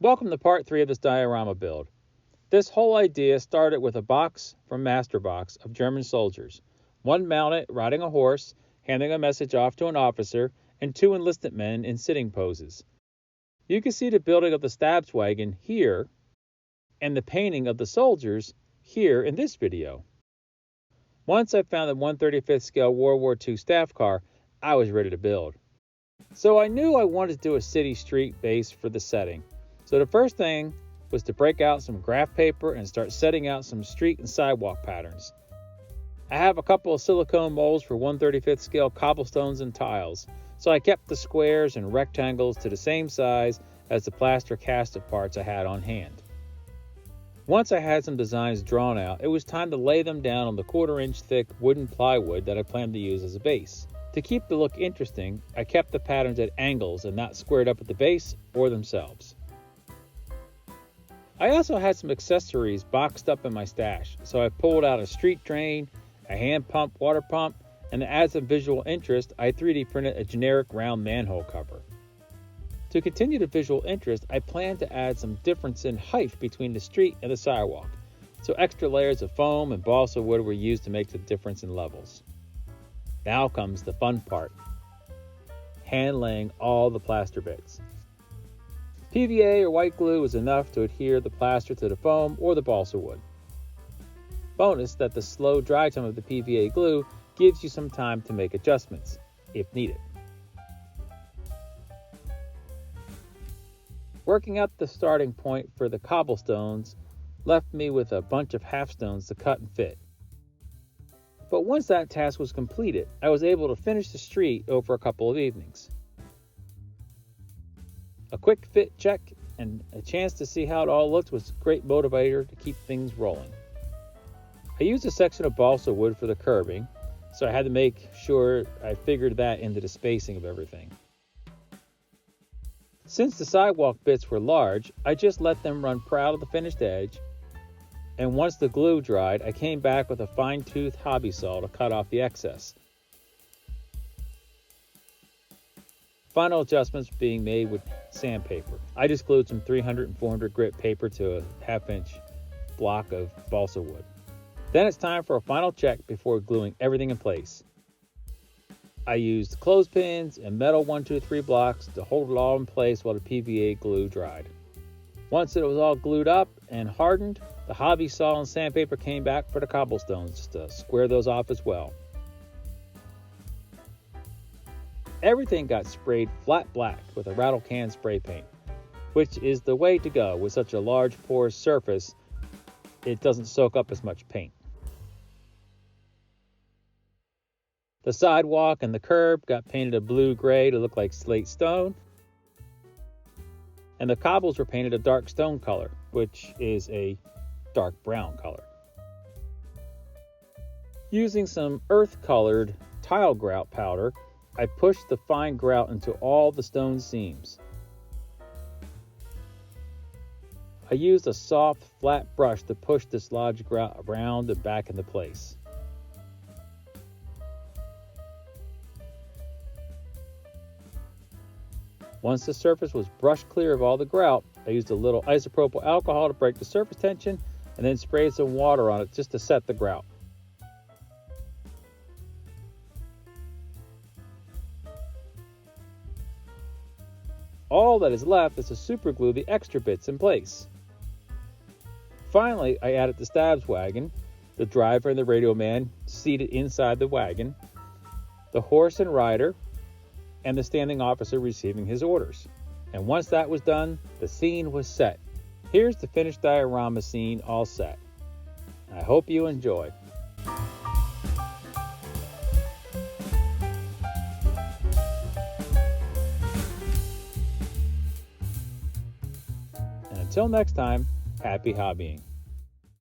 Welcome to part 3 of this diorama build. This whole idea started with a box from Masterbox of German soldiers. One mounted riding a horse, handing a message off to an officer, and 2 enlisted men in sitting poses. You can see the building of the Stabswagon here, and the painting of the soldiers here in this video. Once I found the 1/35th scale World War II staff car, I was ready to build. So I knew I wanted to do a city street base for the setting. So the first thing was to break out some graph paper and start setting out some street and sidewalk patterns. I have a couple of silicone molds for 1/35th scale cobblestones and tiles, so I kept the squares and rectangles to the same size as the plaster cast of parts I had on hand. Once I had some designs drawn out, it was time to lay them down on the 1/4-inch thick wooden plywood that I planned to use as a base. To keep the look interesting, I kept the patterns at angles and not squared up at the base or themselves. I also had some accessories boxed up in my stash, so I pulled out a street drain, a hand pump water pump, and to add some visual interest, I 3D printed a generic round manhole cover. To continue the visual interest, I planned to add some difference in height between the street and the sidewalk, so extra layers of foam and balsa wood were used to make the difference in levels. Now comes the fun part: hand laying all the plaster bits. PVA or white glue is enough to adhere the plaster to the foam or the balsa wood. Bonus that the slow dry time of the PVA glue gives you some time to make adjustments, if needed. Working out the starting point for the cobblestones left me with a bunch of half stones to cut and fit. But once that task was completed, I was able to finish the street over a couple of evenings. A quick fit check and a chance to see how it all looked was a great motivator to keep things rolling. I used a section of balsa wood for the curbing, so I had to make sure I figured that into the spacing of everything. Since the sidewalk bits were large, I just let them run proud of the finished edge, and once the glue dried, I came back with a fine-tooth hobby saw to cut off the excess. Final adjustments being made with sandpaper. I just glued some 300 and 400 grit paper to a 1/2-inch block of balsa wood. Then it's time for a final check before gluing everything in place. I used clothespins and metal 1-2-3 blocks to hold it all in place while the PVA glue dried. Once it was all glued up and hardened, the hobby saw and sandpaper came back for the cobblestones just to square those off as well. Everything got sprayed flat black with a rattle can spray paint, which is the way to go with such a large porous surface. It doesn't soak up as much paint. The sidewalk and the curb got painted a blue-gray to look like slate stone, and the cobbles were painted a dark stone color, which is a dark brown color. Using some earth-colored tile grout powder, I pushed the fine grout into all the stone seams. I used a soft, flat brush to push this lodged grout around and back into place. Once the surface was brushed clear of all the grout, I used a little isopropyl alcohol to break the surface tension and then sprayed some water on it just to set the grout. All that is left is to super glue the extra bits in place. Finally, I added the Stabswagon, the driver and the radio man seated inside the wagon, the horse and rider, and the standing officer receiving his orders. And once that was done, the scene was set. Here's the finished diorama scene all set. I hope you enjoy. And until next time, happy hobbying.